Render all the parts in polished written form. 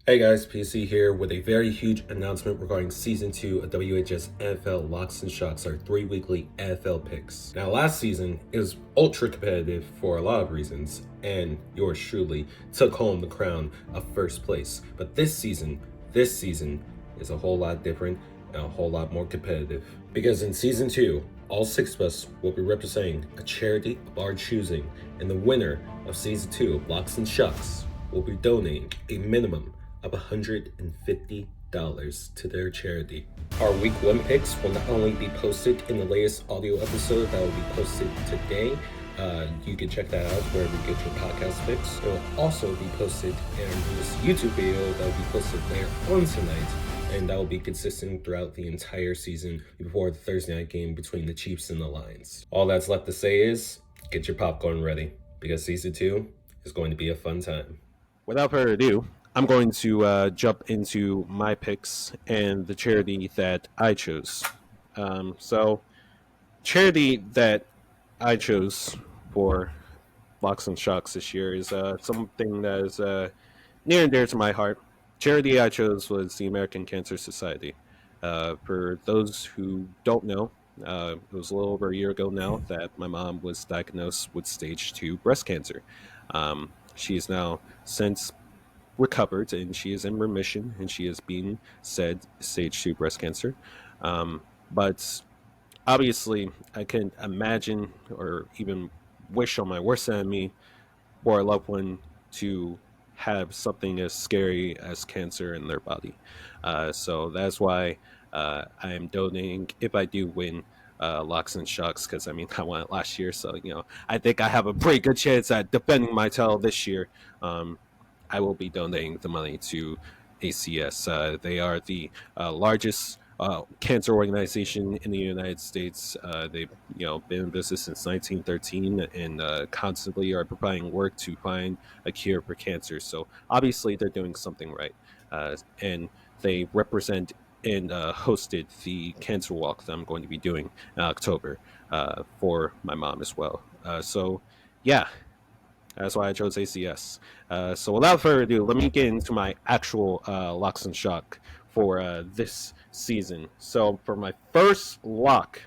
Hey guys, PC here with a very huge announcement regarding Season 2 of WHS NFL Locks and Shocks, our 3-weekly NFL picks. Now last season, it was ultra competitive for a lot of reasons, and yours truly took home the crown of first place. But this season is a whole lot different and a whole lot more competitive. Because in Season 2, all 6 of us will be representing a charity of our choosing, and the winner of Season 2 of Locks and Shocks will be donating a minimum of $150 to their charity. Our week 1 picks will not only be posted in the latest audio episode that will be posted today. You can check that out wherever you get your podcast picks. It will also be posted in our newest YouTube video that will be posted later on tonight, and that will be consistent throughout the entire season before the Thursday night game between the Chiefs and the Lions. All that's left to say is, get your popcorn ready, because Season 2 is going to be a fun time. Without further ado, I'm going to jump into my picks and the charity that I chose. Charity that I chose for Locks and Shocks this year is something that is near and dear to my heart. Charity I chose was the American Cancer Society. For those who don't know, it was a little over a year ago now that my mom was diagnosed with stage 2 breast cancer. She is now since recovered and she is in remission and she is being said stage 2 breast cancer. But obviously, I can imagine or even wish on my worst enemy for a loved one to have something as scary as cancer in their body. So that's why I am donating if I do win Locks and Shocks, because I won it last year, so I think I have a pretty good chance at defending my title this year. I will be donating the money to ACS. They are the largest cancer organization in the United States. They've been in business since 1913 and constantly are providing work to find a cure for cancer. So obviously they're doing something right, and they represent and hosted the cancer walk that I'm going to be doing in October for my mom as well. So yeah. That's why I chose ACS. So without further ado, let me get into my actual locks and shock for this season. So for my first lock,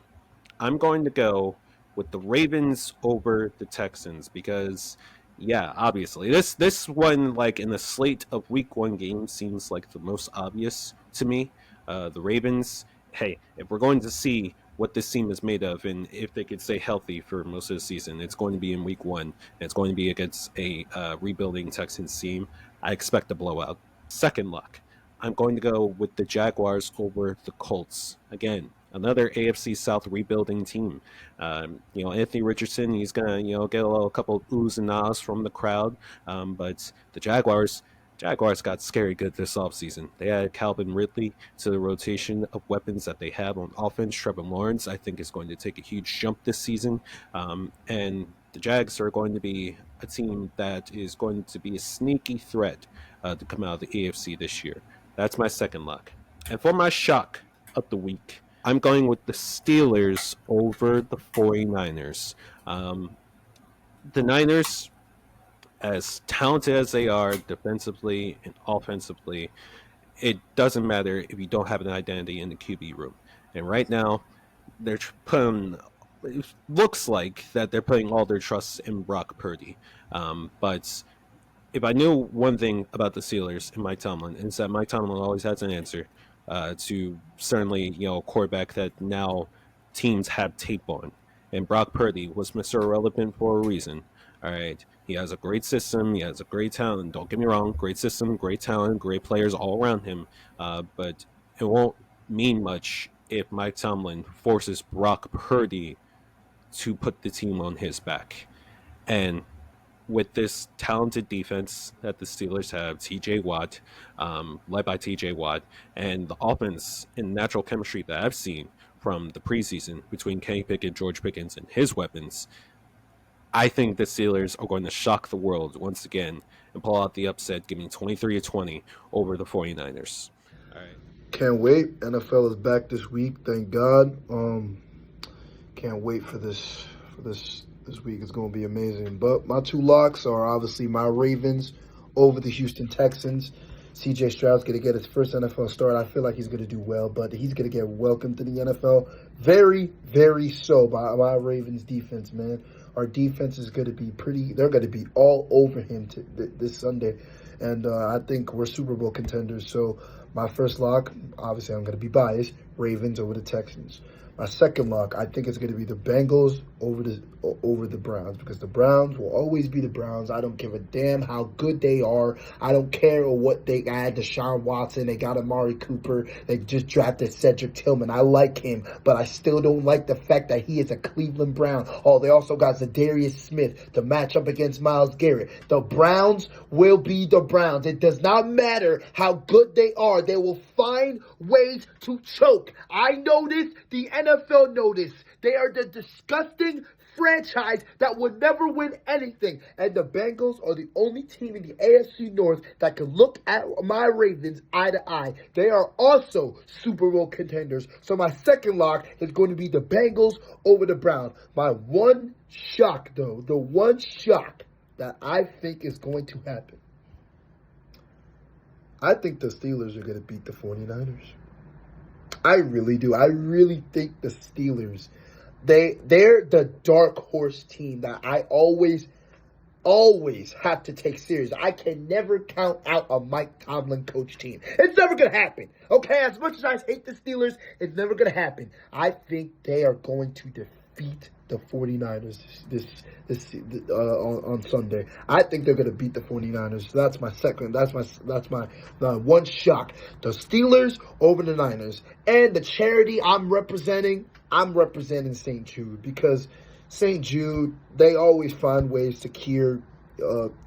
I'm going to go with the Ravens over the Texans because, yeah, obviously this one, like in the slate of Week 1 games, seems like the most obvious to me. The Ravens, hey, if we're going to see what this team is made of and if they could stay healthy for most of the season, it's going to be in Week 1. And it's going to be against a rebuilding Texans team. I expect a blowout. Second lock, I'm going to go with the Jaguars over the Colts. Again, another AFC South rebuilding team. Anthony Richardson, he's going to get a couple of oohs and ahs from the crowd. But the Jaguars got scary good this offseason. They added Calvin Ridley to the rotation of weapons that they have on offense. Trevor Lawrence, I think, is going to take a huge jump this season. And the Jags are going to be a team that is going to be a sneaky threat to come out of the AFC this year. That's my second lock. And for my shock of the week, I'm going with the Steelers over the 49ers. The Niners, as talented as they are defensively and offensively, it doesn't matter if you don't have an identity in the QB room. And right now, they're putting, it looks like that they're putting all their trust in Brock Purdy. But if I knew one thing about the Steelers and Mike Tomlin, is that Mike Tomlin always has an answer to certainly, a quarterback that now teams have tape on. And Brock Purdy was Mr. Irrelevant for a reason. All right. He has a great system. He has a great talent. Don't get me wrong. Great system, great talent, great players all around him. But it won't mean much if Mike Tomlin forces Brock Purdy to put the team on his back. And with this talented defense that the Steelers have, TJ Watt, led by TJ Watt, and the offense and natural chemistry that I've seen from the preseason between Kenny Pickett, George Pickens, and his weapons, I think the Steelers are going to shock the world once again and pull out the upset, giving 23-20 over the 49ers. All right. Can't wait. NFL is back this week, thank God. Can't wait for this week. It's going to be amazing. But my two locks are obviously my Ravens over the Houston Texans. C.J. Stroud's going to get his first NFL start. I feel like he's going to do well, but he's going to get welcomed to the NFL very, very so by my Ravens defense, man. Our defense is going to be they're going to be all over him this Sunday. And I think we're Super Bowl contenders. So my first lock, obviously I'm going to be biased, Ravens over the Texans. My second lock, I think it's going to be the Bengals over the Browns, because the Browns will always be the Browns. I don't give a damn how good they are. I don't care what they add to Deshaun Watson. They got Amari Cooper. They just drafted Cedric Tillman. I like him, but I still don't like the fact that he is a Cleveland Brown. Oh, they also got Zadarius Smith to match up against Myles Garrett. The Browns will be the Browns. It does not matter how good they are. They will find ways to choke. I know this. The NFL know this. They are the disgusting franchise that would never win anything. And the Bengals are the only team in the AFC North that can look at my Ravens eye to eye. They are also Super Bowl contenders. So my second lock is going to be the Bengals over the Browns. My one shock, though, the one shock that I think is going to happen, I think the Steelers are going to beat the 49ers. I really do. I really think the Steelers, they're the dark horse team that I always have to take serious. I can never count out a Mike Tomlin coach team. It's never going to happen. Okay, as much as I hate the Steelers, it's never going to happen. I think they are going to defeat the 49ers on Sunday. I think they're going to beat the 49ers. So that's my second. That's my one shock. The Steelers over the Niners. And the charity I'm representing St. Jude, because St. Jude, they always find ways to cure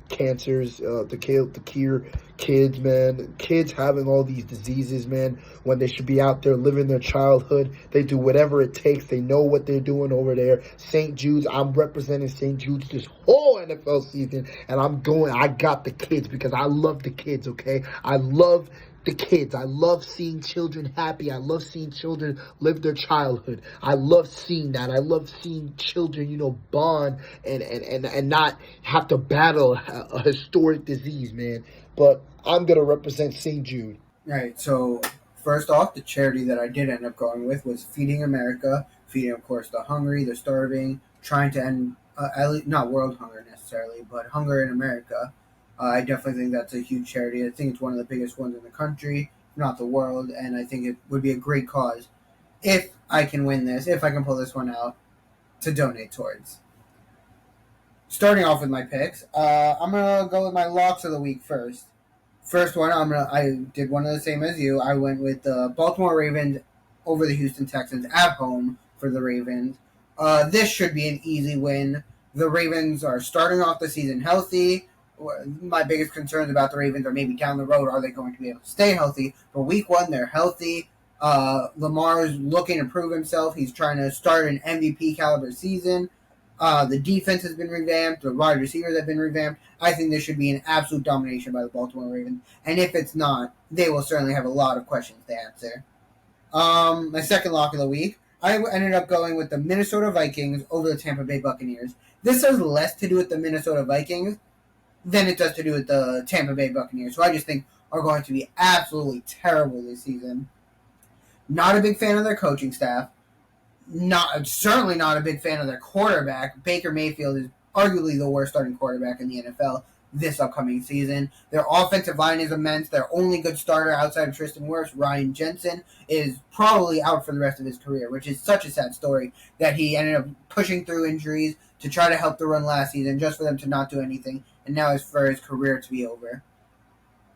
cancers, to cure kids, man. Kids having all these diseases, man, when they should be out there living their childhood. They do whatever it takes. They know what they're doing over there. St. Jude's, I'm representing St. Jude's this whole NFL season, and I got the kids because I love the kids, okay? I love the kids. I love seeing children happy. I love seeing children live their childhood. I love seeing that. I love seeing children, bond and not have to battle a historic disease, man. But I'm going to represent St. Jude. Right. So, first off, the charity that I did end up going with was Feeding America. Feeding, of course, the hungry, the starving, trying to end, at least, not world hunger necessarily, but hunger in America. I definitely think that's a huge charity. I think it's one of the biggest ones in the country, if not the world, and I think it would be a great cause if I can win this, if I can pull this one out, to donate towards. Starting off with my picks, I'm going to go with my locks of the week first. First one, I did one of the same as you. I went with the Baltimore Ravens over the Houston Texans at home for the Ravens. This should be an easy win. The Ravens are starting off the season healthy. My biggest concerns about the Ravens are maybe down the road, are they going to be able to stay healthy? But week one, they're healthy. Lamar's looking to prove himself. He's trying to start an MVP caliber season. The defense has been revamped. The wide receivers have been revamped. I think this should be an absolute domination by the Baltimore Ravens. And if it's not, they will certainly have a lot of questions to answer. My second lock of the week, I ended up going with the Minnesota Vikings over the Tampa Bay Buccaneers. This has less to do with the Minnesota Vikings than it does to do with the Tampa Bay Buccaneers, who I just think are going to be absolutely terrible this season. Not a big fan of their coaching staff. Certainly not a big fan of their quarterback. Baker Mayfield is arguably the worst starting quarterback in the NFL this upcoming season. Their offensive line is immense. Their only good starter outside of Tristan Wirfs, Ryan Jensen, is probably out for the rest of his career, which is such a sad story that he ended up pushing through injuries to try to help the run last season just for them to not do anything, and now it's for his career to be over.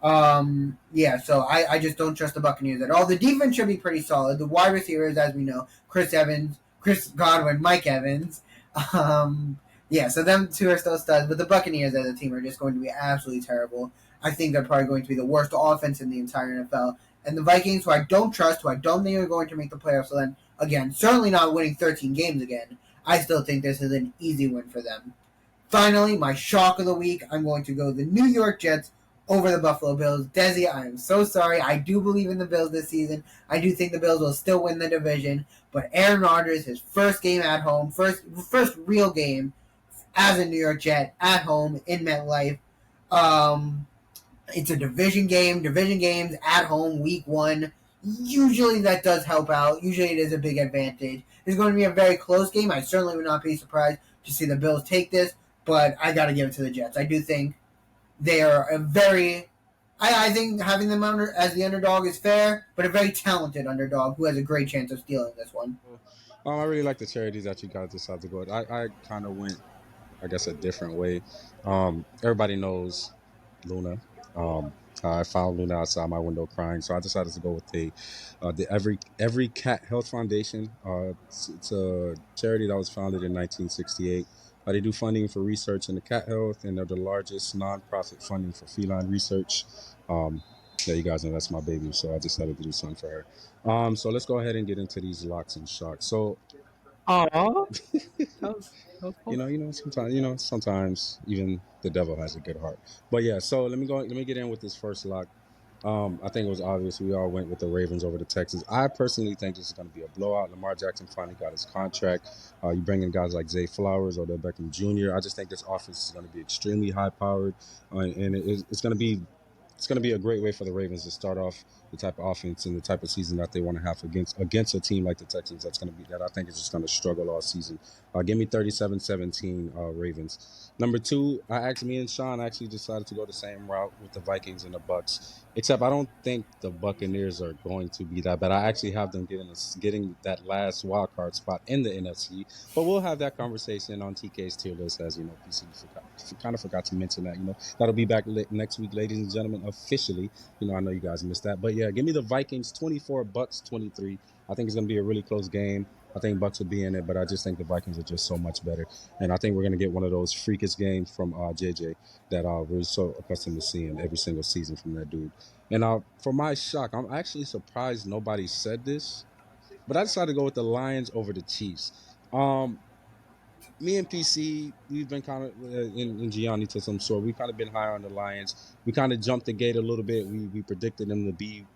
So I just don't trust the Buccaneers at all. The defense should be pretty solid. The wide receivers, as we know, Chris Godwin, Mike Evans. So them two are still studs, but the Buccaneers as a team are just going to be absolutely terrible. I think they're probably going to be the worst offense in the entire NFL. And the Vikings, who I don't trust, who I don't think are going to make the playoffs, so then, again, certainly not winning 13 games again, I still think this is an easy win for them. Finally, my shock of the week, I'm going to go the New York Jets over the Buffalo Bills. Dezzy, I am so sorry. I do believe in the Bills this season. I do think the Bills will still win the division. But Aaron Rodgers, his first game at home, first real game as a New York Jet at home in MetLife, It's a division game. Division games at home, week 1. Usually that does help out. Usually it is a big advantage. It's going to be a very close game. I certainly would not be surprised to see the Bills take this, but I got to give it to the Jets. I do think they are a very... I think having them as the underdog is fair, but a very talented underdog who has a great chance of stealing this one. I really like the charities that you guys decided to go with. I kind of went, I guess, a different way. Everybody knows Luna. I found Luna outside my window crying, so I decided to go with the Every Cat Health Foundation. It's a charity that was founded in 1968. They do funding for research into cat health, and they're the largest nonprofit funding for feline research. Yeah, you guys know that's my baby, so I decided to do something for her. So let's go ahead and get into these locks and shocks. So Aww. sometimes even the devil has a good heart. But yeah, so let me get in with this first lock. I think it was obvious we all went with the Ravens over the Texans. I personally think this is going to be a blowout. Lamar Jackson finally got his contract. You bring in guys like Zay Flowers or Odell Beckham Jr. I just think this offense is going to be extremely high powered, and it's going to be a great way for the Ravens to start off the type of offense and the type of season that they want to have against a team like the Texans. That I think is just going to struggle all season. Give me 37-17 Ravens. Number 2, me and Sean actually decided to go the same route with the Vikings and the Bucks. Except I don't think the Buccaneers are going to be that bad. I actually have them getting that last wild card spot in the NFC. But we'll have that conversation on TK's tier list, as you know. PC kind of forgot to mention that. That'll be back next week, ladies and gentlemen, officially. I know you guys missed that. But yeah, give me the Vikings 24, Bucks 23. I think it's going to be a really close game. I think Bucks will be in it, but I just think the Vikings are just so much better. And I think we're going to get one of those freakish games from JJ that we're so accustomed to seeing every single season from that dude. And for my shock, I'm actually surprised nobody said this, but I decided to go with the Lions over the Chiefs. Me and PC, we've been kind of, in Gianni to some sort, we've kind of been higher on the Lions. We kind of jumped the gate a little bit. We predicted them to be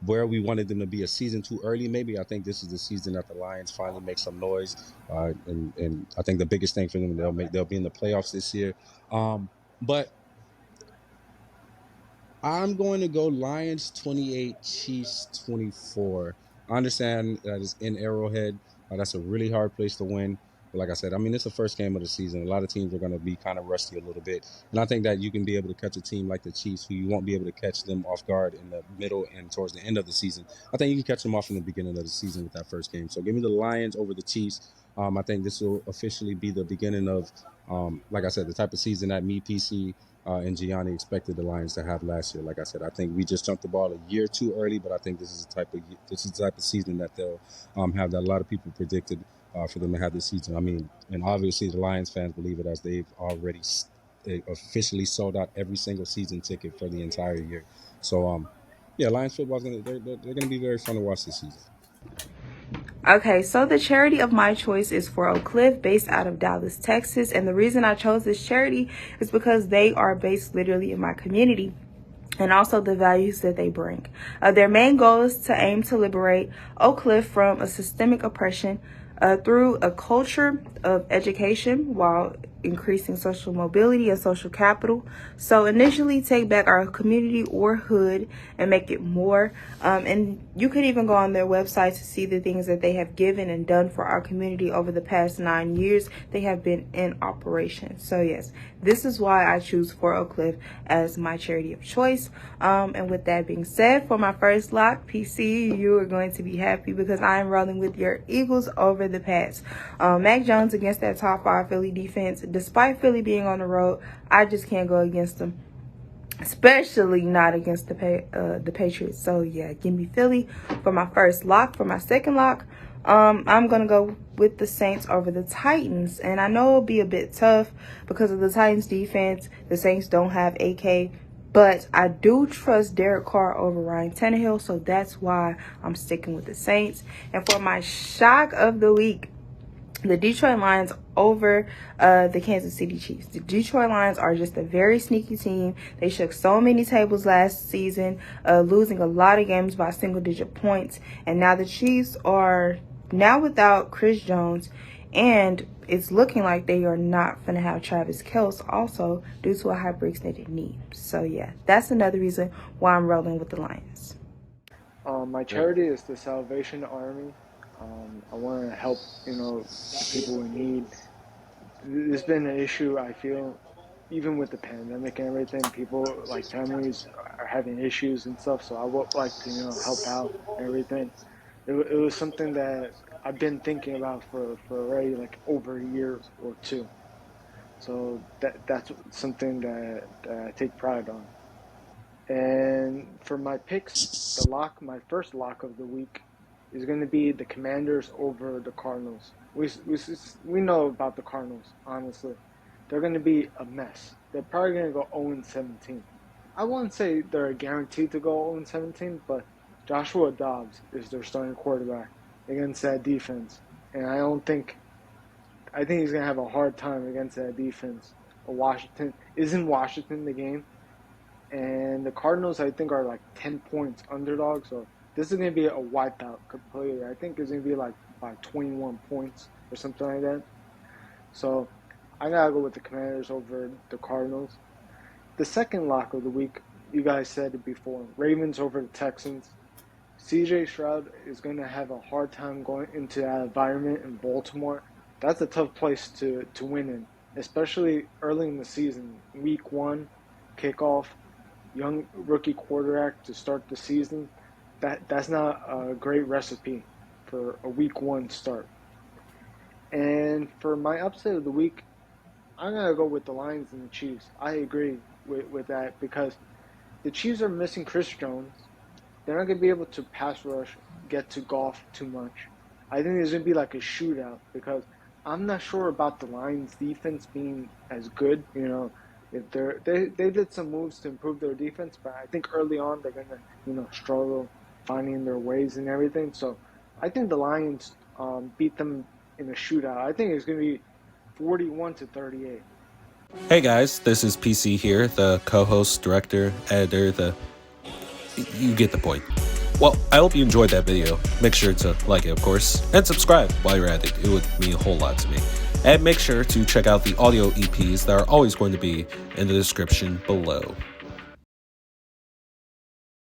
where we wanted them to be a season too early. Maybe I think this is the season that the Lions finally make some noise. And I think the biggest thing for them, they'll be in the playoffs this year. But I'm going to go Lions 28, Chiefs 24. I understand that it's in Arrowhead. That's a really hard place to win. But like I said, it's the first game of the season. A lot of teams are going to be kind of rusty a little bit. And I think that you can be able to catch a team like the Chiefs, who you won't be able to catch them off guard in the middle and towards the end of the season. I think you can catch them off in the beginning of the season with that first game. So give me the Lions over the Chiefs. I think this will officially be the beginning of, like I said, the type of season that me, PC, and Gianni expected the Lions to have last year. Like I said, I think we just jumped the ball a year too early, but I think this is the type of season that they'll have, that a lot of people predicted for them to have this season. And obviously the Lions fans believe it, as they've already officially sold out every single season ticket for the entire year. So yeah, Lions football they're gonna be very fun to watch this season. Okay, so the charity of my choice is for Oak Cliff, based out of Dallas, Texas. And the reason I chose this charity is because they are based literally in my community, and also the values that they bring. Their main goal is to aim to liberate Oak Cliff from a systemic oppression through a culture of education while increasing social mobility and social capital. So initially take back our community or hood and make it more. And you could even go on their website to see the things that they have given and done for our community over the past 9 years they have been in operation. So yes, this is why I choose Fort Oak Cliff as my charity of choice. And with that being said, for my first lock, PC, you are going to be happy because I am rolling with your Eagles over the Pats. Mac Jones against that top 5 Philly defense. Despite Philly being on the road, I just can't go against them, especially not against the Patriots. So yeah, give me Philly for my first lock. For my second lock, I'm gonna go with the Saints over the Titans, and I know it'll be a bit tough because of the Titans defense. The Saints don't have AK, but I do trust Derek Carr over Ryan Tannehill, so that's why I'm sticking with the Saints. And for my shock of the week, the Detroit Lions over the Kansas City Chiefs. The Detroit Lions are just a very sneaky team. They shook so many tables last season, losing a lot of games by single-digit points. And now the Chiefs are now without Chris Jones And it's looking like they are not going to have Travis Kelce also due to a hyperextended knee. So, yeah, that's another reason why I'm rolling with the Lions. My charity is the Salvation Army. I want to help, people in need. There's been an issue, I feel, even with the pandemic and everything. People, like families, are having issues and stuff. So I would like to, help out and everything. It was something that I've been thinking about for already like over a year or two. So that's something that I take pride on. And for my picks, my first lock of the week is going to be the Commanders over the Cardinals. We know about the Cardinals, honestly. They're going to be a mess. They're probably going to go 0-17. I wouldn't say they're guaranteed to go 0-17, but Joshua Dobbs is their starting quarterback against that defense. And I think he's going to have a hard time against that defense. Isn't Washington the game? And the Cardinals, I think, are like 10 points underdogs. So this is going to be a wipeout completely. I think it's going to be like by 21 points or something like that. So I got to go with the Commanders over the Cardinals. The second lock of the week, you guys said it before, Ravens over the Texans. CJ Stroud is going to have a hard time going into that environment in Baltimore. That's a tough place to win in, especially early in the season. Week 1, kickoff, young rookie quarterback to start the season. That's not a great recipe for a week 1 start. And for my upset of the week, I'm going to go with the Lions and the Chiefs. I agree with that because the Chiefs are missing Chris Jones. They're not going to be able to pass rush, get to Goff too much. I think there's going to be like a shootout because I'm not sure about the Lions' defense being as good. If they did some moves to improve their defense, but I think early on they're going to struggle finding their ways and everything. So I think the Lions beat them in a shootout. I think it's going to be 41-38. Hey guys, this is PC here, the co-host, director, editor, you get the point. Well, I hope you enjoyed that video. Make sure to like it, of course, and subscribe while you're at it. It would mean a whole lot to me. And make sure to check out the audio EPs that are always going to be in the description below.